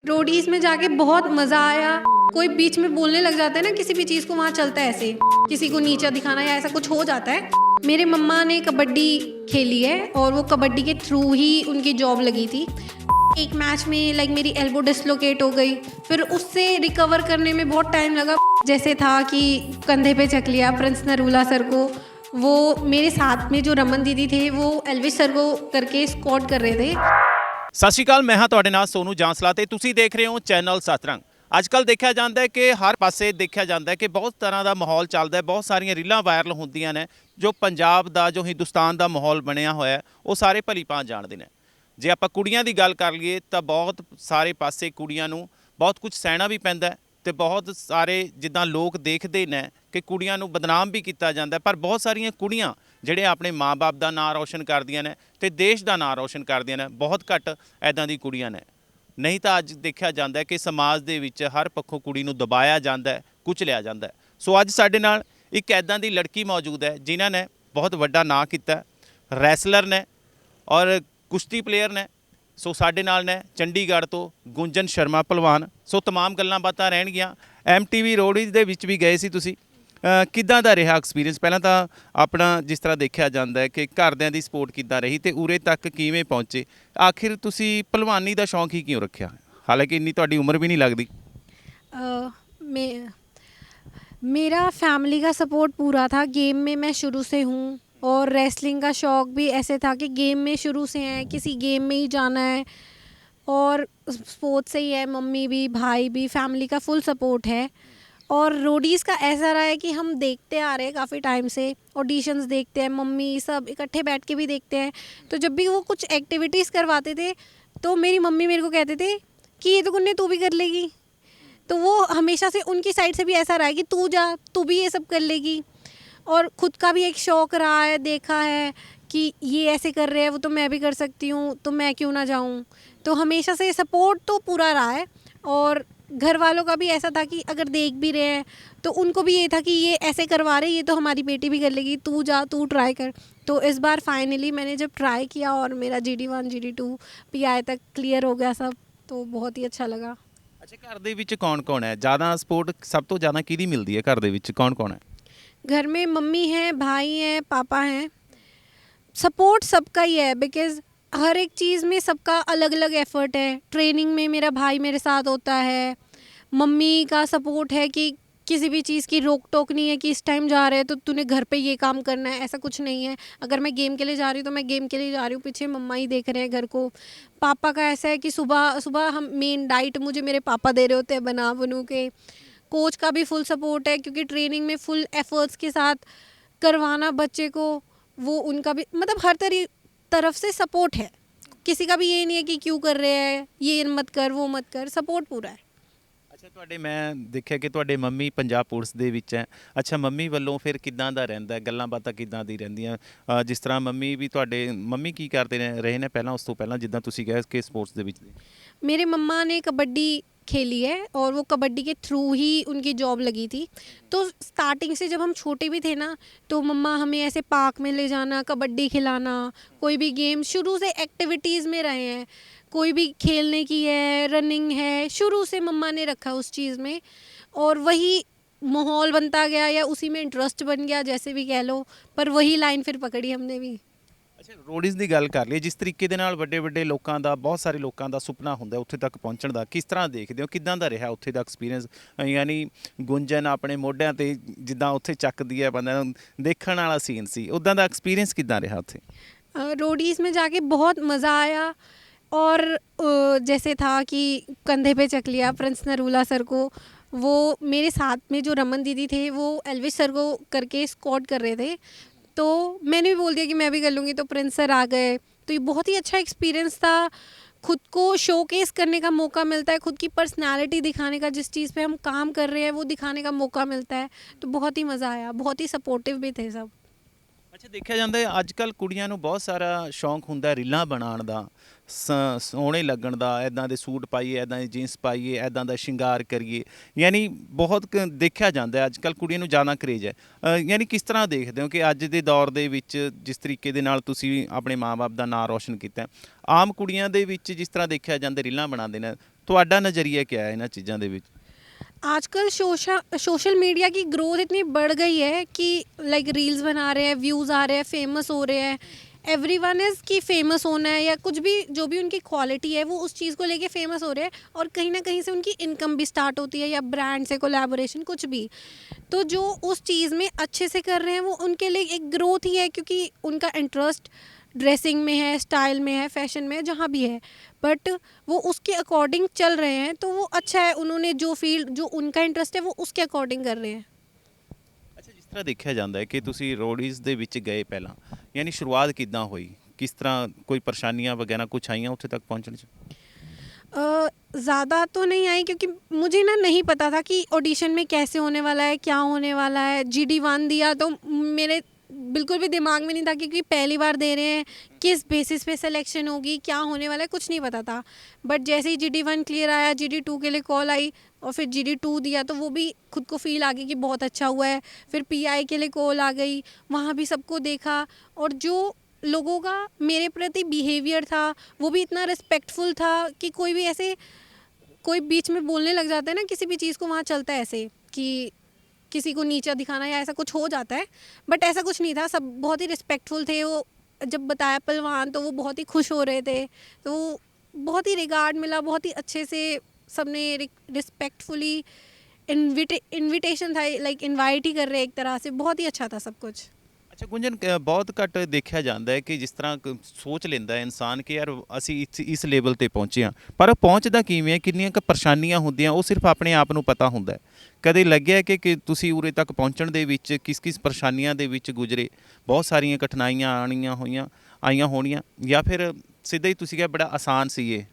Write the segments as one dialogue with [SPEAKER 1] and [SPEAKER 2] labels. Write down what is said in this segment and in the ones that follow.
[SPEAKER 1] Roadies में जाके बहुत मज़ा आया। कोई बीच में बोलने लग जाता है ना, किसी भी चीज़ को वहाँ चलता है ऐसे, किसी को नीचा दिखाना या ऐसा कुछ हो जाता है। मेरे मम्मा ने कबड्डी खेली है और वो कबड्डी के थ्रू ही उनकी जॉब लगी थी। एक मैच में मेरी एल्बो डिस्लोकेट हो गई, फिर उससे रिकवर करने में बहुत टाइम लगा। जैसे था कि कंधे पे चक लिया प्रिंस नरूला सर को। वो मेरे साथ में जो रमन दीदी थे वो एल्विस सर को करके स्क्वाड कर रहे थे।
[SPEAKER 2] सत श्री अकाल, मैं हाँ ਤੁਹਾਡੇ ਨਾਲ सोनू ਜਾਂਸਲਾ ਤੇ ਤੁਸੀਂ ਦੇਖ ਰਹੇ ਹੋ ਚੈਨਲ ਸਤਰੰਗ। ਅੱਜ ਕੱਲ੍ਹ ਦੇਖਿਆ ਜਾਂਦਾ ਹੈ ਕਿ ਹਰ ਪਾਸੇ ਦੇਖਿਆ ਜਾਂਦਾ ਹੈ ਕਿ ਬਹੁਤ ਤਰ੍ਹਾਂ ਦਾ ਮਾਹੌਲ ਚੱਲਦਾ ਹੈ, ਬਹੁਤ ਸਾਰੀਆਂ ਰੀਲਾਂ ਵਾਇਰਲ ਹੁੰਦੀਆਂ ਨੇ। ਜੋ ਪੰਜਾਬ ਦਾ, ਜੋ ਹਿੰਦੁਸਤਾਨ ਦਾ ਮਾਹੌਲ ਬਣਿਆ ਹੋਇਆ ਹੈ, ਉਹ ਸਾਰੇ ਭਲੀ ਭਾਂਤ ਜਾਣਦੇ ਨੇ। ਜੇ ਆਪਾਂ ਕੁੜੀਆਂ ਦੀ ਗੱਲ ਕਰ ਲਈਏ ਤਾਂ ਬਹੁਤ ਸਾਰੇ ਪਾਸੇ ਕੁੜੀਆਂ ਨੂੰ ਬਹੁਤ ਕੁਝ ਸਹਿਣਾ ਵੀ ਪੈਂਦਾ ਤੇ ਬਹੁਤ ਸਾਰੇ ਜਿੱਦਾਂ ਲੋਕ ਦੇਖਦੇ ਨੇ ਕਿ ਕੁੜੀਆਂ ਨੂੰ ਬਦਨਾਮ ਵੀ ਕੀਤਾ ਜਾਂਦਾ, ਪਰ ਬਹੁਤ ਸਾਰੀਆਂ ਕੁੜੀਆਂ ਜਿਹੜੇ ਆਪਣੇ ਮਾਂ-ਬਾਪ ਦਾ ਨਾਂ ਰੌਸ਼ਨ ਕਰਦੀਆਂ ਨੇ ਤੇ ਦੇਸ਼ ਦਾ ਨਾਂ ਰੌਸ਼ਨ ਕਰਦੀਆਂ ਨੇ। ਬਹੁਤ ਘੱਟ ਐਦਾਂ ਦੀ ਕੁੜੀਆਂ ਨੇ। ਨਹੀਂ ਤਾਂ ਅੱਜ ਦੇਖਿਆ ਜਾਂਦਾ ਕਿ ਸਮਾਜ ਦੇ ਵਿੱਚ ਹਰ ਪੱਖੋਂ ਕੁੜੀ ਨੂੰ ਦਬਾਇਆ ਜਾਂਦਾ ਹੈ, ਕੁਚਲਿਆ ਜਾਂਦਾ ਹੈ। ਸੋ ਅੱਜ ਸਾਡੇ ਨਾਲ ਇੱਕ ਐਦਾਂ ਦੀ ਲੜਕੀ ਮੌਜੂਦ ਹੈ ਜਿਨ੍ਹਾਂ ਨੇ ਬਹੁਤ ਵੱਡਾ ਨਾਂ ਕੀਤਾ, ਰੈਸਲਰ ਨੇ ਔਰ ਕੁਸ਼ਤੀ ਪਲੇਅਰ ਨੇ। ਸੋ ਸਾਡੇ ਨਾਲ ਨੇ ਚੰਡੀਗੜ੍ਹ ਤੋਂ ਗੁੰਜਨ ਸ਼ਰਮਾ ਭਲਵਾਨ। ਸੋ तमाम ਗੱਲਾਂ ਬਾਤਾਂ ਰਹਿਣਗੀਆਂ। MTV ਰੋਡੀਜ਼ ਦੇ ਵਿੱਚ ਵੀ ਗਏ ਸੀ ਤੁਸੀਂ, ਕਿੱਦਾਂ ਦਾ ਰਿਹਾ ਐਕਸਪੀਰੀਅੰਸ? ਪਹਿਲਾਂ ਤਾਂ ਆਪਣਾ ਜਿਸ ਤਰ੍ਹਾਂ ਦੇਖਿਆ ਜਾਂਦਾ ਹੈ ਕਿ ਘਰਦਿਆਂ ਦੀ ਸਪੋਰਟ ਕਿੱਦਾਂ ਰਹੀ ਤੇ ਉਰੇ ਤੱਕ ਕਿਵੇਂ ਪਹੁੰਚੇ? ਆਖਿਰ ਤੁਸੀਂ ਭਲਵਾਨੀ ਦਾ ਸ਼ੌਂਕ ਹੀ ਕਿਉਂ ਰੱਖਿਆ? ਹਾਲਾਂਕਿ ਇੰਨੀ ਤੁਹਾਡੀ ਉਮਰ ਵੀ ਨਹੀਂ ਲੱਗਦੀ।
[SPEAKER 1] मेरा फैमिली का सपोर्ट पूरा था। गेम में मैं शुरू से हूँ और रेसलिंग का शौक़ भी ऐसे था कि गेम में शुरू से है, किसी गेम में ही जाना है और स्पोर्ट्स से ही है। मम्मी भी, भाई भी, फैमिली का फुल सपोर्ट है। और रोडीज़ का ऐसा रहा है कि हम देखते आ रहे हैं काफ़ी टाइम से, ऑडिशंस देखते हैं, मम्मी सब इकट्ठे बैठ के भी देखते हैं। तो जब भी वो कुछ एक्टिविटीज़ करवाते थे तो मेरी मम्मी मेरे को कहते थे कि ये तो गुन्ने तू भी कर लेगी। तो वो हमेशा से उनकी साइड से भी ऐसा रहा है कि तू जा, तू भी ये सब कर लेगी। और ख़ुद का भी एक शौक़ रहा है, देखा है कि ये ऐसे कर रहे हैं, वो तो मैं भी कर सकती हूँ, तो मैं क्यों ना जाऊँ। तो हमेशा से सपोर्ट तो पूरा रहा है। और घर वालों का भी ऐसा था कि अगर देख भी रहे हैं तो उनको भी ये था कि ये ऐसे करवा रहे, ये तो हमारी बेटी भी कर लेगी, तू जा, तू ट्राई कर। तो इस बार फाइनली मैंने जब ट्राई किया और मेरा GD1 GD2 PI तक क्लियर हो गया सब, तो बहुत ही अच्छा लगा।
[SPEAKER 2] ਅੱਛਾ, ਘਰ ਦੇ ਵਿੱਚ ਕੌਣ ਕੌਣ ਹੈ? ਜ਼ਿਆਦਾ ਸਪੋਰਟ ਸਭ ਤੋਂ ਜ਼ਿਆਦਾ ਕਿਹਦੀ ਮਿਲਦੀ ਹੈ? ਘਰ ਦੇ ਵਿੱਚ ਕੌਣ ਕੌਣ ਹੈ?
[SPEAKER 1] घर में मम्मी हैं, भाई हैं, पापा हैं। सपोर्ट सबका ही है बिकॉज़ हर एक चीज़ में सबका अलग अलग एफ़र्ट है। ट्रेनिंग में मेरा भाई मेरे साथ होता है, मम्मी का सपोर्ट है कि किसी भी चीज़ की रोक टोक नहीं है कि इस टाइम जा रहे हैं तो तूने घर पे ये काम करना है, ऐसा कुछ नहीं है। अगर मैं गेम के लिए जा रही हूँ तो मैं गेम के लिए जा रही हूँ, पीछे मम्मा ही देख रहे हैं घर को। पापा का ऐसा है कि सुबह सुबह हम मेन डाइट मुझे मेरे पापा दे रहे होते हैं बना बनू के। कोच का भी फुल सपोर्ट है क्योंकि ट्रेनिंग में फुल एफर्ट्स के साथ करवाना बच्चे को, वो उनका भी मतलब हर तरफ से सपोर्ट है। किसी का भी ये नहीं है कि क्यों कर रहे हैं, ये मत कर, वो मत कर, सपोर्ट पूरा है।
[SPEAKER 2] ਅੱਛਾ, ਤੁਹਾਡੇ ਮੈਂ ਦੇਖਿਆ ਕਿ ਤੁਹਾਡੇ ਮੰਮੀ ਪੰਜਾਬ ਪੁਲਿਸ ਦੇ ਵਿੱਚ ਹੈ। ਅੱਛਾ, ਮੰਮੀ ਵੱਲੋਂ ਫਿਰ ਕਿੱਦਾਂ ਦਾ ਰਹਿੰਦਾ, ਗੱਲਾਂ ਬਾਤਾਂ ਕਿੱਦਾਂ ਦੀ ਰਹਿੰਦੀਆਂ? ਜਿਸ ਤਰ੍ਹਾਂ ਮੰਮੀ ਵੀ ਤੁਹਾਡੇ ਮੰਮੀ ਕੀ ਕਰਦੇ ਨੇ ਰਹੇ ਨੇ ਪਹਿਲਾਂ, ਉਸ ਤੋਂ ਪਹਿਲਾਂ ਜਿੱਦਾਂ ਤੁਸੀਂ ਗਏ ਕਿ ਸਪੋਰट्स ਦੇ ਵਿੱਚ?
[SPEAKER 1] मेरे मम्मा ने कबड्डी खेली है और वो कबड्डी के थ्रू ही उनकी जॉब लगी थी। तो स्टार्टिंग से जब हम छोटे भी थे ना तो मम्मा हमें ऐसे पार्क में ले जाना, कबड्डी खिलाना, कोई भी गेम शुरू से एक्टिविटीज़ में रहे हैं। कोई भी खेलने की है, रनिंग है, शुरू से मम्मा ने रखा उस चीज़ में और वही माहौल बनता गया या उसी में इंटरेस्ट बन गया, जैसे भी कह लो। पर वही लाइन फिर पकड़ी हमने भी।
[SPEAKER 2] ਅੱਛਾ, ਰੋਡੀਜ਼ ਦੀ ਗੱਲ ਕਰ ਲਈਏ। ਜਿਸ ਤਰੀਕੇ ਦੇ ਨਾਲ ਵੱਡੇ ਵੱਡੇ ਲੋਕਾਂ ਦਾ, ਬਹੁਤ ਸਾਰੇ ਲੋਕਾਂ ਦਾ ਸੁਪਨਾ ਹੁੰਦਾ ਉੱਥੇ ਤੱਕ ਪਹੁੰਚਣ ਦਾ, ਕਿਸ ਤਰ੍ਹਾਂ ਦੇਖਦੇ ਹੋ? ਕਿੱਦਾਂ ਦਾ ਰਿਹਾ ਉੱਥੇ ਦਾ ਐਕਸਪੀਰੀਅੰਸ? ਯਾਨੀ ਗੁੰਜਨ ਆਪਣੇ ਮੋਢਿਆਂ 'ਤੇ ਜਿੱਦਾਂ ਉੱਥੇ ਚੱਕਦੀ ਹੈ ਬੰਦਿਆਂ ਨੂੰ, ਦੇਖਣ ਵਾਲਾ ਸੀਨ ਸੀ, ਉੱਦਾਂ ਦਾ ਐਕਸਪੀਰੀਅੰਸ ਕਿੱਦਾਂ ਰਿਹਾ ਉੱਥੇ?
[SPEAKER 1] रोडीज़ में जाके बहुत मज़ा आया। और जैसे था कि कंधे पे चक लिया प्रिंस नरूला सर को। वो मेरे साथ में जो रमन दीदी थे वो एल्विस सर को करके स्क्वाड कर रहे थे, तो मैंने भी बोल दिया कि मैं भी कर लूँगी। तो प्रिंस सर आ गए, तो ये बहुत ही अच्छा एक्सपीरियंस था। खुद को शोकेस करने का मौका मिलता है, खुद की पर्सनालिटी दिखाने का, जिस चीज़ पे हम काम कर रहे हैं वो दिखाने का मौका मिलता है। तो बहुत ही मज़ा आया, बहुत ही सपोर्टिव भी थे सब।
[SPEAKER 2] ਅੱਛਾ, ਦੇਖਿਆ ਜਾਂਦਾ ਹੈ ਅੱਜ ਕੱਲ੍ਹ ਕੁੜੀਆਂ ਨੂੰ ਬਹੁਤ ਸਾਰਾ ਸ਼ੌਂਕ ਹੁੰਦਾ ਰੀਲਾਂ ਬਣਾਉਣ ਦਾ, ਸੋਹਣੇ ਲੱਗਣ ਦਾ, ਇੱਦਾਂ ਦੇ ਸੂਟ ਪਾਈਏ, ਇੱਦਾਂ ਦੀ ਜੀਨਸ ਪਾਈਏ, ਇੱਦਾਂ ਦਾ ਸ਼ਿੰਗਾਰ ਕਰੀਏ। ਯਾਨੀ ਬਹੁਤ ਦੇਖਿਆ ਜਾਂਦਾ ਅੱਜ ਕੱਲ੍ਹ ਕੁੜੀਆਂ ਨੂੰ ਜ਼ਿਆਦਾ ਕਰੇਜ ਹੈ। ਯਾਨੀ ਕਿਸ ਤਰ੍ਹਾਂ ਦੇਖਦੇ ਹੋ ਕਿ ਅੱਜ ਦੇ ਦੌਰ ਦੇ ਵਿੱਚ ਜਿਸ ਤਰੀਕੇ ਦੇ ਨਾਲ ਤੁਸੀਂ ਆਪਣੇ ਮਾਂ-ਬਾਪ ਦਾ ਨਾਂ ਰੌਸ਼ਨ ਕੀਤਾ, ਆਮ ਕੁੜੀਆਂ ਦੇ ਵਿੱਚ ਜਿਸ ਤਰ੍ਹਾਂ ਦੇਖਿਆ ਜਾਂਦਾ ਰੀਲਾਂ ਬਣਾਉਂਦੇ ਨੇ, ਤੁਹਾਡਾ ਨਜ਼ਰੀਆ क्या है ਇਹਨਾਂ ਚੀਜ਼ਾਂ ਦੇ ਵਿੱਚ?
[SPEAKER 1] आजकल सोशल मीडिया की ग्रोथ इतनी बढ़ गई है कि लाइक रील्स बना रहे हैं, व्यूज़ आ रहे हैं, फेमस हो रहे हैं। एवरीवन इज़ कि फेमस होना है या कुछ भी जो भी उनकी क्वालिटी है वो उस चीज़ को लेके फेमस हो रहे हैं, और कहीं ना कहीं से उनकी इनकम भी स्टार्ट होती है या ब्रांड से कोलैबोरेशन कुछ भी। तो जो उस चीज़ में अच्छे से कर रहे हैं वो उनके लिए एक ग्रोथ ही है, क्योंकि उनका इंटरेस्ट ड्रेसिंग में है, स्टाइल में है, फैशन में है, जहाँ भी है, बट वो उसके अकॉर्डिंग चल रहे हैं तो वो अच्छा है। उन्होंने जो फील्ड जो उनका इंटरेस्ट है वो उसके अकॉर्डिंग कर रहे हैं।
[SPEAKER 2] ਅੱਛਾ, ਜਿਸ ਤਰ੍ਹਾਂ ਦੇਖਿਆ ਜਾਂਦਾ ਹੈ ਕਿ ਤੁਸੀਂ ਰੋਡੀਜ਼ ਦੇ ਵਿੱਚ ਗਏ ਪਹਿਲਾਂ, ਯਾਨੀ ਸ਼ੁਰੂਆਤ ਕਿੱਦਾਂ ਹੋਈ, ਕਿਸ ਤਰ੍ਹਾਂ ਕੋਈ ਪਰੇਸ਼ਾਨੀਆਂ ਵਗੈरह ਕੁਛ ਆਈਆਂ ਉੱਥੇ ਤੱਕ ਪਹੁੰਚਣ 'ਚ?
[SPEAKER 1] ज़्यादा तो नहीं आई, क्योंकि मुझे ना नहीं पता था कि ऑडिशन में कैसे होने वाला है, क्या होने वाला है। GD1 दिया तो मेरे बिल्कुल भी दिमाग में नहीं था, क्योंकि पहली बार दे रहे हैं, किस बेसिस पे सिलेक्शन होगी, क्या होने वाला है, कुछ नहीं पता था। बट जैसे ही GD1 क्लियर आया, GD2 के लिए कॉल आई और फिर GD2 दिया तो वो भी खुद को फील आ गई कि बहुत अच्छा हुआ है। फिर PI के लिए कॉल आ गई, वहाँ भी सबको देखा, और जो लोगों का मेरे प्रति बिहेवियर था वो भी इतना रिस्पेक्टफुल था कि कोई भी ऐसे कोई बीच में बोलने लग जाता है ना, किसी भी चीज़ को वहाँ चलता है ऐसे कि किसी को नीचा दिखाना या ऐसा कुछ हो जाता है, बट ऐसा कुछ नहीं था। सब बहुत ही रिस्पेक्टफुल थे। वो जब बताया पहलवान तो वो बहुत ही खुश हो रहे थे, तो बहुत ही रिगार्ड मिला, बहुत ही अच्छे से सबने रिस्पेक्टफुली इनविटेशन था, लाइक इनवाइट ही कर रहे एक तरह से। बहुत ही अच्छा था सब कुछ।
[SPEAKER 2] ਅੱਛਾ ਗੁੰਜਨ, ਬਹੁਤ ਘੱਟ ਦੇਖਿਆ ਜਾਂਦਾ ਹੈ ਕਿ ਜਿਸ ਤਰ੍ਹਾਂ ਸੋਚ ਲੈਂਦਾ ਹੈ ਇਨਸਾਨ ਕਿ ਯਾਰ ਅਸੀਂ ਇਸ ਲੈਵਲ ਤੇ ਪਹੁੰਚੇ ਹਾਂ, ਪਰ ਉਹ ਪਹੁੰਚਦਾ ਕਿਵੇਂ ਹੈ, ਕਿੰਨੀਆਂ ਕੁ ਪਰੇਸ਼ਾਨੀਆਂ ਹੁੰਦੀਆਂ ਉਹ ਸਿਰਫ ਆਪਣੇ ਆਪ ਨੂੰ ਪਤਾ ਹੁੰਦਾ ਹੈ। ਕਦੇ ਲੱਗਿਆ ਕਿ ਤੁਸੀਂ ਉਰੇ ਤੱਕ ਪਹੁੰਚਣ ਦੇ ਵਿੱਚ ਕਿਸ ਪਰੇਸ਼ਾਨੀਆਂ ਦੇ ਵਿੱਚ ਗੁਜ਼ਰੇ, ਬਹੁਤ ਸਾਰੀਆਂ ਕਠਿਨਾਈਆਂ ਆਈਆਂ ਹੋਣੀਆਂ, ਜਾਂ ਫਿਰ ਸਿੱਧਾ ਹੀ ਤੁਸੀਂ ਕਿਹਾ ਬੜਾ ਆਸਾਨ ਸੀ ਇਹ?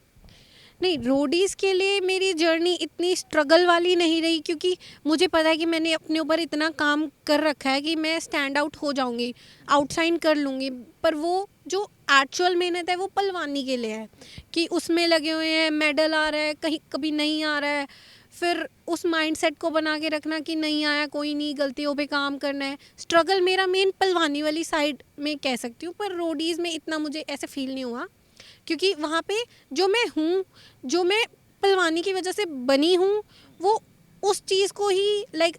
[SPEAKER 1] नहीं, रोडीज़ के लिए मेरी जर्नी इतनी स्ट्रगल वाली नहीं रही, क्योंकि मुझे पता है कि मैंने अपने ऊपर इतना काम कर रखा है कि मैं स्टैंड आउट हो जाऊंगी, आउटशाइन कर लूँगी। पर वो जो एक्चुअल मेहनत है वो पहलवानी के लिए है, कि उसमें लगे हुए हैं, मेडल आ रहा है, कहीं कभी नहीं आ रहा है, फिर उस माइंडसेट को बना के रखना कि नहीं आया कोई नहीं, गलतियों पे काम करना है। स्ट्रगल मेरा मेन पहलवानी वाली साइड में कह सकती हूँ, पर रोडीज़ में इतना मुझे ऐसे फील नहीं हुआ, क्योंकि वहाँ पे जो मैं हूँ, जो मैं पहलवानी की वजह से बनी हूँ, वो उस चीज़ को ही लाइक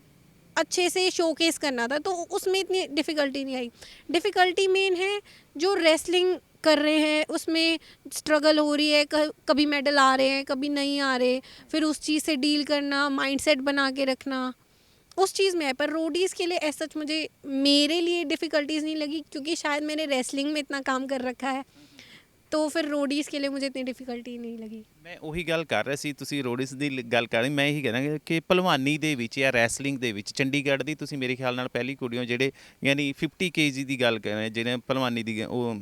[SPEAKER 1] अच्छे से शोकेस करना था, तो उसमें इतनी डिफ़िकल्टी नहीं आई। डिफ़िकल्टी मेन है जो रेसलिंग कर रहे हैं उसमें स्ट्रगल हो रही है, कभी मेडल आ रहे हैं, कभी नहीं आ रहे, फिर उस चीज़ से डील करना, माइंडसेट बना के रखना, उस चीज़ में है। पर रोडीज़ के लिए ऐसा मुझे मेरे लिए डिफ़िकल्टीज़ नहीं लगी, क्योंकि शायद मैंने रेसलिंग में इतना काम कर रखा है, तो फिर रोडीज़ के लिए मुझे इतनी डिफ़िकल्टी नहीं लगी।
[SPEAKER 2] ਮੈਂ ਉਹੀ ਗੱਲ ਕਰ ਰਿਹਾ ਸੀ, ਤੁਸੀਂ ਰੋਡਿਸ ਦੀ ਗੱਲ ਕਰ ਰਹੇ, ਮੈਂ ਇਹੀ ਕਹਿਣਾ ਕਿ ਭਲਵਾਨੀ ਦੇ ਵਿੱਚ ਜਾਂ ਰੈਸਲਿੰਗ ਦੇ ਵਿੱਚ ਚੰਡੀਗੜ੍ਹ ਦੀ ਤੁਸੀਂ ਮੇਰੇ ਖਿਆਲ ਨਾਲ ਪਹਿਲੀ ਕੁੜੀ ਹੋ ਜਿਹੜੇ ਯਾਨੀ 50 kg ਦੀ ਗੱਲ ਕਰ ਰਹੇ, ਜਿਹੜੇ ਭਲਵਾਨੀ ਦੀ ਉਹ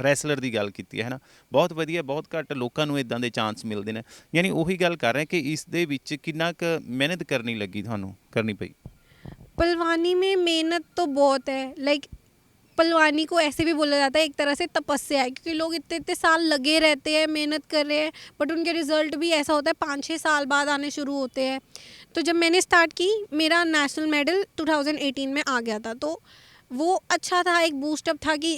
[SPEAKER 2] ਰੈਸਲਰ ਦੀ ਗੱਲ ਕੀਤੀ ਹੈ ਨਾ। ਬਹੁਤ ਵਧੀਆ, ਬਹੁਤ ਘੱਟ ਲੋਕਾਂ ਨੂੰ ਇਦਾਂ ਦੇ ਚਾਂਸ ਮਿਲਦੇ ਨੇ। ਯਾਨੀ ਉਹੀ ਗੱਲ ਕਰ ਰਹੇ ਕਿ ਇਸ ਦੇ ਵਿੱਚ ਕਿੰਨਾ ਕੁ ਮਿਹਨਤ ਕਰਨੀ ਲੱਗੀ, ਤੁਹਾਨੂੰ ਕਰਨੀ ਪਈ?
[SPEAKER 1] पहलवानी में मेहनत तो बहुत है, लाइक पहलवानी को ऐसे भी बोला जाता है एक तरह से तपस्या है, क्योंकि लोग इतने इतने साल लगे रहते हैं, मेहनत कर रहे हैं, बट उनके रिजल्ट भी ऐसा होता है 5-6 साल बाद आने शुरू होते हैं। तो जब मैंने स्टार्ट की, मेरा नेशनल मेडल 2018 में आ गया था, तो वो अच्छा था, एक बूस्टअप था कि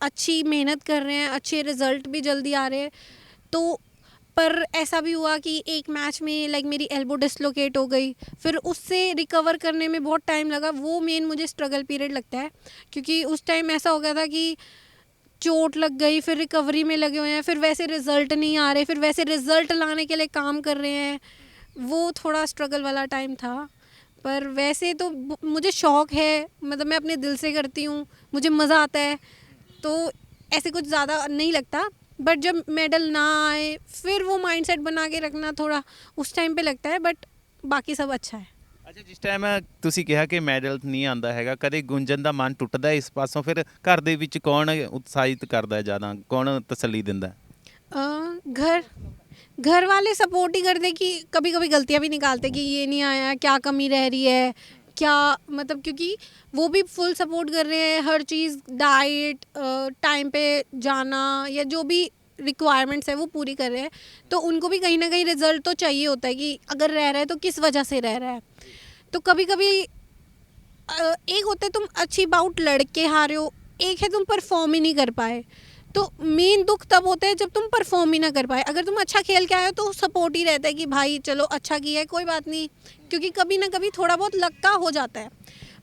[SPEAKER 1] अच्छी मेहनत कर रहे हैं, अच्छे रिजल्ट भी जल्दी आ रहे हैं। तो पर ऐसा भी हुआ कि एक मैच में लाइक मेरी एल्बो डिसलोकेट हो गई, फिर उससे रिकवर करने में बहुत टाइम लगा। वो मेन मुझे स्ट्रगल पीरियड लगता है, क्योंकि उस टाइम ऐसा हो गया था कि चोट लग गई, फिर रिकवरी में लगे हुए हैं, फिर वैसे रिज़ल्ट नहीं आ रहे, फिर वैसे रिज़ल्ट लाने के लिए काम कर रहे हैं। वो थोड़ा स्ट्रगल वाला टाइम था। पर वैसे तो मुझे शौक़ है, मतलब मैं अपने दिल से करती हूँ, मुझे मज़ा आता है, तो ऐसे कुछ ज़्यादा नहीं लगता। बट जब मेडल ना आए, फिर वो माइंडसेट बना के रखना थोड़ा उस टाइम पे लगता है, बट बाकी सब अच्छा है।
[SPEAKER 2] ਅੱਛਾ, ਜਿਸ ਟਾਈਮ ਤੁਸੀਂ ਕਿਹਾ ਕਿ ਮੈਡਲ ਨਹੀਂ ਆਉਂਦਾ ਹੈਗਾ, ਕਦੇ ਗੁੰਜਨ ਦਾ ਮਨ ਟੁੱਟਦਾ ਇਸ ਪਾਸੋਂ? ਫਿਰ ਘਰ ਦੇ ਵਿੱਚ ਕੌਣ ਉਤਸ਼ਾਹਿਤ ਕਰਦਾ ਹੈ ਜ਼ਿਆਦਾ, ਕੌਣ ਤਸੱਲੀ ਦਿੰਦਾ ਹੈ?
[SPEAKER 1] घर वाले सपोर्ट ही करते कि कभी कभी गलतियाँ भी निकालते कि ये नहीं आया, क्या कमी रह रही है, क्या मतलब, क्योंकि वो भी फुल सपोर्ट कर रहे हैं, हर चीज़ डाइट टाइम पे जाना या जो भी रिक्वायरमेंट्स है वो पूरी कर रहे हैं। तो उनको भी कहीं ना कहीं रिजल्ट तो चाहिए होता है कि अगर रह रहा है तो किस वजह से रह रहा है। तो कभी कभी एक होता है तुम अच्छी बाउट लड़ के हारे हो, एक है तुम परफॉर्म ही नहीं कर पाए, तो मेन दुख तब होता है जब तुम परफॉर्म ही ना कर पाए। अगर तुम अच्छा खेल के आए हो तो सपोर्ट ही रहता है कि भाई चलो अच्छा किया है, कोई बात नहीं, क्योंकि कभी ना कभी थोड़ा बहुत लक का हो जाता है।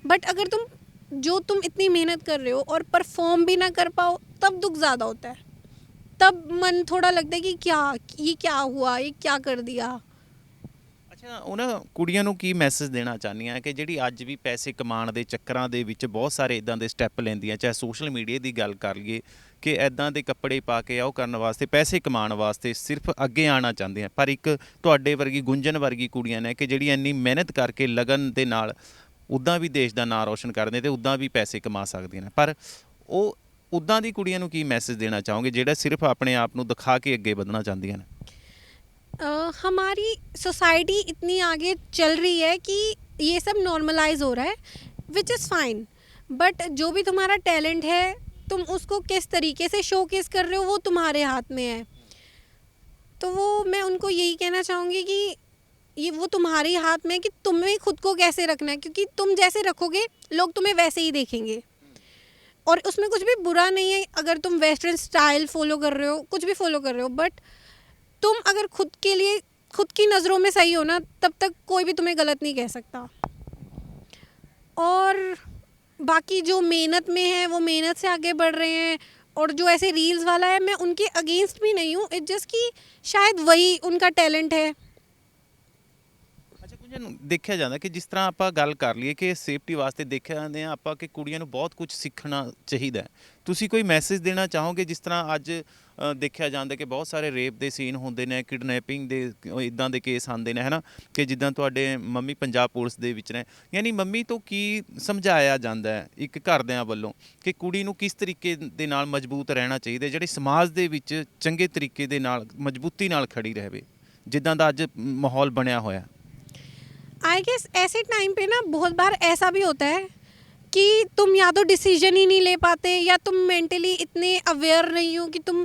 [SPEAKER 1] बट अगर तुम इतनी मेहनत कर रहे हो और परफॉर्म भी ना कर पाओ, तब दुख ज़्यादा होता है। तब मन थोड़ा लगता है कि क्या हुआ, ये क्या कर दिया।
[SPEAKER 2] ਅੱਛਾ ਉਹਨਾਂ ਕੁੜੀਆਂ ਨੂੰ ਕੀ ਮੈਸੇਜ ਦੇਣਾ ਚਾਹੁੰਦੀਆਂ ਕਿ ਜਿਹੜੀ ਅੱਜ ਵੀ ਪੈਸੇ ਕਮਾਉਣ ਦੇ ਚੱਕਰਾਂ ਦੇ ਵਿੱਚ ਬਹੁਤ ਸਾਰੇ ਇਦਾਂ ਦੇ ਸਟੈਪ ਲੈਂਦੀਆਂ, ਚਾਹੇ ਸੋਸ਼ਲ ਮੀਡੀਆ ਦੀ ਗੱਲ ਕਰ ਲਈਏ ਕਿ ਇਦਾਂ ਦੇ ਕੱਪੜੇ ਪਾ ਕੇ ਉਹ ਕਰਨ ਵਾਸਤੇ, ਪੈਸੇ ਕਮਾਉਣ ਵਾਸਤੇ ਸਿਰਫ ਅੱਗੇ ਆਉਣਾ ਚਾਹੁੰਦੇ ਆ, ਪਰ ਇੱਕ ਤੁਹਾਡੇ ਵਰਗੀ ਗੁੰਜਨ ਵਰਗੀ ਕੁੜੀਆਂ ਨੇ ਕਿ ਜਿਹੜੀ ਇੰਨੀ ਮਿਹਨਤ ਕਰਕੇ ਲਗਨ ਦੇ ਨਾਲ ਉੱਦਾਂ ਵੀ ਦੇਸ਼ ਦਾ ਨਾਂ ਰੋਸ਼ਨ ਕਰਦੇ ਤੇ ਉੱਦਾਂ ਵੀ ਪੈਸੇ ਕਮਾ ਸਕਦੀਆਂ ਨੇ, ਪਰ ਉਹ ਉੱਦਾਂ ਦੀ ਕੁੜੀਆਂ ਨੂੰ ਕੀ ਮੈਸੇਜ ਦੇਣਾ ਚਾਹੋਗੇ ਜਿਹੜਾ ਸਿਰਫ ਆਪਣੇ ਆਪ ਨੂੰ ਦਿਖਾ ਕੇ ਅੱਗੇ ਵਧਣਾ ਚਾਹੁੰਦੀਆਂ ਨੇ?
[SPEAKER 1] हमारी सोसाइटी इतनी आगे चल रही है कि ये सब नॉर्मलाइज हो रहा है, विच इज़ फाइन। बट जो भी तुम्हारा टैलेंट है, तुम उसको किस तरीके से शोकेस कर रहे हो वो तुम्हारे हाथ में है। तो वो मैं उनको यही कहना चाहूँगी कि ये वो तुम्हारे हाथ में है कि तुम्हें खुद को कैसे रखना है, क्योंकि तुम जैसे रखोगे लोग तुम्हें वैसे ही देखेंगे। और उसमें कुछ भी बुरा नहीं है अगर तुम वेस्टर्न स्टाइल फॉलो कर रहे हो, कुछ भी फॉलो कर रहे हो, बट तुम अगर खुद के लिए खुद की नज़रों में सही हो ना, तब तक कोई भी तुम्हें गलत नहीं कह सकता। और बाकी जो मेहनत में है वो मेहनत से आगे बढ़ रहे हैं, और जो ऐसे रील्स वाला है मैं उनके अगेंस्ट भी नहीं हूँ, इट जस्ट कि शायद वही उनका टैलेंट है।
[SPEAKER 2] ਅੱਛਾ ਕੁੰਜਨ, ਦੇਖਿਆ ਜਾਂਦਾ ਕਿ ਜਿਸ ਤਰ੍ਹਾਂ ਆਪਾਂ ਗੱਲ ਕਰ ਲਈਏ ਕਿ ਸੇਫਟੀ ਵਾਸਤੇ ਦੇਖਿਆ ਜਾਂਦੇ ਆ ਆਪਾਂ ਕਿ ਕੁੜੀਆਂ ਨੂੰ ਬਹੁਤ ਕੁਝ ਸਿੱਖਣਾ ਚਾਹੀਦਾ ਹੈ। ਤੁਸੀਂ ਕੋਈ ਮੈਸੇਜ ਦੇਣਾ ਚਾਹੋਗੇ? ਜਿਸ ਤਰ੍ਹਾਂ ਅੱਜ ਦੇਖਿਆ ਜਾਂਦਾ ਕਿ ਬਹੁਤ ਸਾਰੇ ਰੇਪ ਦੇ ਸੀਨ ਹੁੰਦੇ ਨੇ, ਕਿਡਨੈਪਿੰਗ ਦੇ ਇਦਾਂ ਦੇ ਕੇਸ ਆਉਂਦੇ ਨੇ, ਹੈ ਨਾ, ਕਿ ਜਿੱਦਾਂ ਤੁਹਾਡੇ ਮੰਮੀ ਪੰਜਾਬ ਪੁਲਿਸ ਦੇ ਵਿੱਚ ਨੇ, ਯਾਨੀ ਮੰਮੀ ਤੋਂ ਕੀ ਸਮਝਾਇਆ ਜਾਂਦਾ ਹੈ ਇੱਕ ਘਰਦਿਆਂ ਵੱਲੋਂ ਕਿ ਕੁੜੀ ਨੂੰ ਕਿਸ ਤਰੀਕੇ ਦੇ ਨਾਲ ਮਜ਼ਬੂਤ ਰਹਿਣਾ ਚਾਹੀਦਾ, ਜਿਹੜੇ ਸਮਾਜ ਦੇ ਵਿੱਚ ਚੰਗੇ ਤਰੀਕੇ ਦੇ ਨਾਲ ਮਜ਼ਬੂਤੀ ਨਾਲ ਖੜੀ ਰਹੇ, ਜਿੱਦਾਂ ਦਾ ਅੱਜ ਮਾਹੌਲ ਬਣਿਆ ਹੋਇਆ?
[SPEAKER 1] आई गेस ऐसे टाइम पे ना बहुत बार ऐसा भी होता है कि तुम या तो डिसीजन ही नहीं ले पाते, या तुम मेंटली इतने अवेयर नहीं हो कि तुम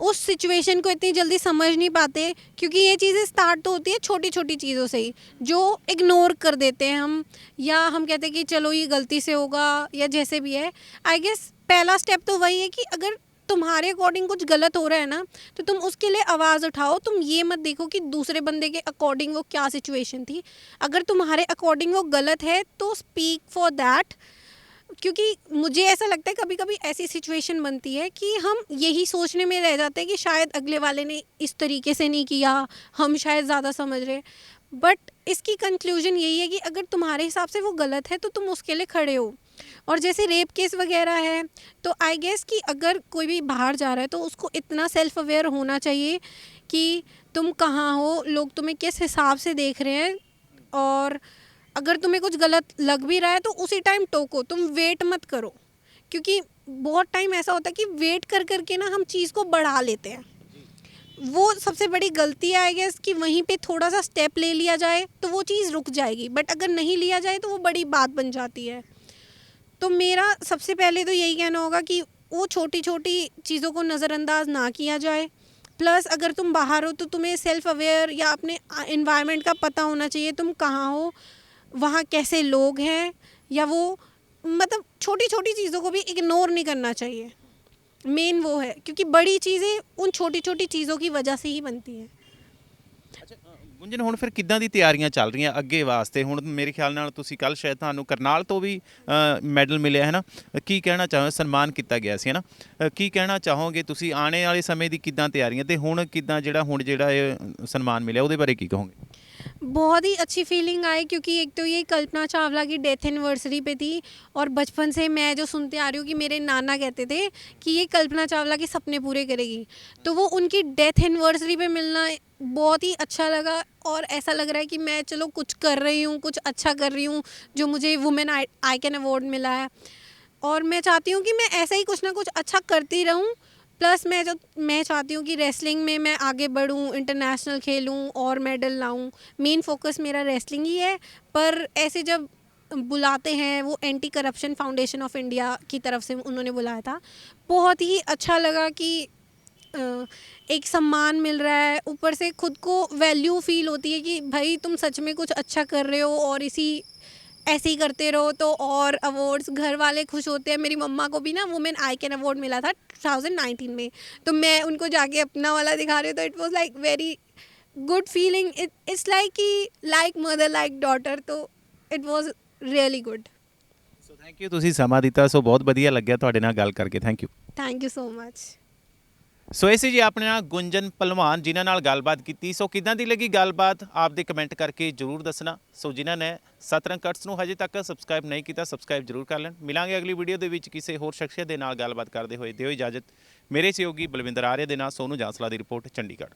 [SPEAKER 1] उस सिचुएशन को इतनी जल्दी समझ नहीं पाते, क्योंकि ये चीज़ें स्टार्ट तो होती है छोटी छोटी चीज़ों से ही, जो इग्नोर कर देते हैं हम, या हम कहते हैं कि चलो ये गलती से होगा, या जैसे भी है। आई गेस पहला स्टेप तो वही है कि अगर तुम्हारे अकॉर्डिंग कुछ गलत हो रहा है ना, तो तुम उसके लिए आवाज़ उठाओ। तुम ये मत देखो कि दूसरे बंदे के अकॉर्डिंग वो क्या सिचुएशन थी। अगर तुम्हारे अकॉर्डिंग वो गलत है तो स्पीक फॉर दैट, क्योंकि मुझे ऐसा लगता है कभी कभी ऐसी सिचुएशन बनती है कि हम यही सोचने में रह जाते हैं कि शायद अगले वाले ने इस तरीके से नहीं किया, हम शायद ज़्यादा समझ रहे। बट इसकी कंक्लूजन यही है कि अगर तुम्हारे हिसाब से वो गलत है तो तुम उसके लिए खड़े हो। और जैसे रेप केस वगैरह है, तो आई गेस कि अगर कोई भी बाहर जा रहा है तो उसको इतना सेल्फ अवेयर होना चाहिए कि तुम कहाँ हो, लोग तुम्हें किस हिसाब से देख रहे हैं, और अगर तुम्हें कुछ गलत लग भी रहा है तो उसी टाइम टोको, तुम वेट मत करो। क्योंकि बहुत टाइम ऐसा होता है कि वेट कर करके ना हम चीज़ को बढ़ा लेते हैं, वो सबसे बड़ी गलती है आई गेस, कि वहीं पे थोड़ा सा स्टेप ले लिया जाए तो वो चीज़ रुक जाएगी, बट अगर नहीं लिया जाए तो वो बड़ी बात बन जाती है। तो मेरा सबसे पहले तो यही कहना होगा कि वो छोटी छोटी चीज़ों को नज़रअंदाज ना किया जाए। प्लस अगर तुम बाहर हो तो तुम्हें सेल्फ अवेयर या अपने इन्वायरमेंट का पता होना चाहिए, तुम कहाँ हो, वहाँ कैसे लोग हैं, या वो मतलब छोटी छोटी चीज़ों को भी इग्नोर नहीं करना चाहिए। मेन वो है, क्योंकि बड़ी चीज़ें उन छोटी छोटी चीज़ों की वजह से ही बनती हैं।
[SPEAKER 2] ਅੱਛਾ ਗੁੰਜਨ, ਹੁਣ ਫਿਰ ਕਿੱਦਾਂ ਦੀ ਤਿਆਰੀਆਂ ਚੱਲ ਰਹੀਆਂ ਅੱਗੇ ਵਾਸਤੇ? ਹੁਣ ਮੇਰੇ ਖਿਆਲ ਨਾਲ ਤੁਸੀਂ ਕੱਲ ਸ਼ਾਇਦ ਤੁਹਾਨੂੰ ਕਰਨਾਲ ਤੋਂ ਵੀ ਮੈਡਲ ਮਿਲਿਆ ਹੈ ਨਾ, ਕੀ ਕਹਿਣਾ ਚਾਹੋ, ਸਨਮਾਨ ਕੀਤਾ ਗਿਆ ਸੀ ਹੈ ਨਾ, ਕੀ ਕਹਿਣਾ ਚਾਹੋਗੇ ਤੁਸੀਂ ਆਉਣੇ ਵਾਲੇ ਸਮੇਂ ਦੀ ਕਿੱਦਾਂ ਤਿਆਰੀਆਂ, ਤੇ ਹੁਣ ਕਿੱਦਾਂ ਜਿਹੜਾ ਇਹ ਸਨਮਾਨ ਮਿਲਿਆ ਉਹਦੇ ਬਾਰੇ ਕੀ ਕਹੋਗੇ?
[SPEAKER 1] बहुत ही अच्छी फीलिंग आई, क्योंकि एक तो ये कल्पना चावला की डेथ एनिवर्सरी पे थी, और बचपन से मैं जो सुनते आ रही हूँ कि मेरे नाना कहते थे कि ये कल्पना चावला के सपने पूरे करेगी, तो वो उनकी डेथ एनिवर्सरी पे मिलना बहुत ही अच्छा लगा। और ऐसा लग रहा है कि मैं चलो कुछ कर रही हूँ, कुछ अच्छा कर रही हूँ, जो मुझे वुमेन आइकन अवार्ड मिला है। और मैं चाहती हूँ कि मैं ऐसा ही कुछ ना कुछ अच्छा करती रहूँ। प्लस मैं चाहती हूँ कि रेसलिंग में मैं आगे बढ़ूँ, इंटरनेशनल खेलूँ और मेडल लाऊँ। मेन फोकस मेरा रेसलिंग ही है, पर ऐसे जब बुलाते हैं, वो anti corruption foundation of India की तरफ से उन्होंने बुलाया था, बहुत ही अच्छा लगा कि एक सम्मान मिल रहा है, ऊपर से खुद को वैल्यू फील होती है कि भाई तुम सच में कुछ अच्छा कर रहे हो, और इसी ऐसे ही करते रहो तो और अवार्ड्स, घर वाले खुश होते हैं। मेरी मम्मा को भी ना वुमेन आइकन अवार्ड मिला था 2019 में, तो मैं उनको जाके अपना वाला दिखा रही हूँ, तो it was like very good feeling. It's like कि लाइक मदर लाइक डॉटर, तो it was really good.
[SPEAKER 2] So thank you, ਤੁਸੀਂ ਸਮਾਂ ਦਿੱਤਾ। ਸੋ ਬਹੁਤ ਵਧੀਆ ਲੱਗਿਆ ਤੁਹਾਡੇ ਨਾਲ ਗੱਲ ਕਰਕੇ। Thank you.
[SPEAKER 1] Thank you so much.
[SPEAKER 2] So ਇਹ ਸੀ ਜੀ ਆਪਣੇ ਨਾਲ ਗੁੰਜਨ ਭਲਵਾਨ ਜਿਨ੍ਹਾਂ ਨਾਲ ਗੱਲਬਾਤ ਕੀਤੀ। ਸੋ ਕਿੱਦਾਂ ਦੀ ਲੱਗੀ ਗੱਲਬਾਤ ਆਪਦੇ ਕਮੈਂਟ ਕਰਕੇ ਜ਼ਰੂਰ ਦੱਸਣਾ। ਸੋ ਜਿਨ੍ਹਾਂ ਨੇ ਸਤਰੰਗ ਕਟਸ ਨੂੰ ਹਜੇ ਤੱਕ ਸਬਸਕ੍ਰਾਈਬ ਨਹੀਂ ਕੀਤਾ, ਸਬਸਕ੍ਰਾਈਬ ਜ਼ਰੂਰ ਕਰ ਲੈਣ। ਮਿਲਾਂਗੇ ਅਗਲੀ ਵੀਡੀਓ ਦੇ ਵਿੱਚ ਕਿਸੇ ਹੋਰ ਸ਼ਖਸੀਅਤ ਦੇ ਨਾਲ ਗੱਲਬਾਤ ਕਰਦੇ ਹੋਏ। ਦਿਓ ਇਜਾਜ਼ਤ। ਮੇਰੇ ਸਹਿਯੋਗੀ ਬਲਵਿੰਦਰ ਆਰੀਆ ਦੇ ਨਾਲ ਸੋਨੂ ਜਾਂਸਲਾ ਦੀ ਰਿਪੋਰਟ, ਚੰਡੀਗੜ੍ਹ।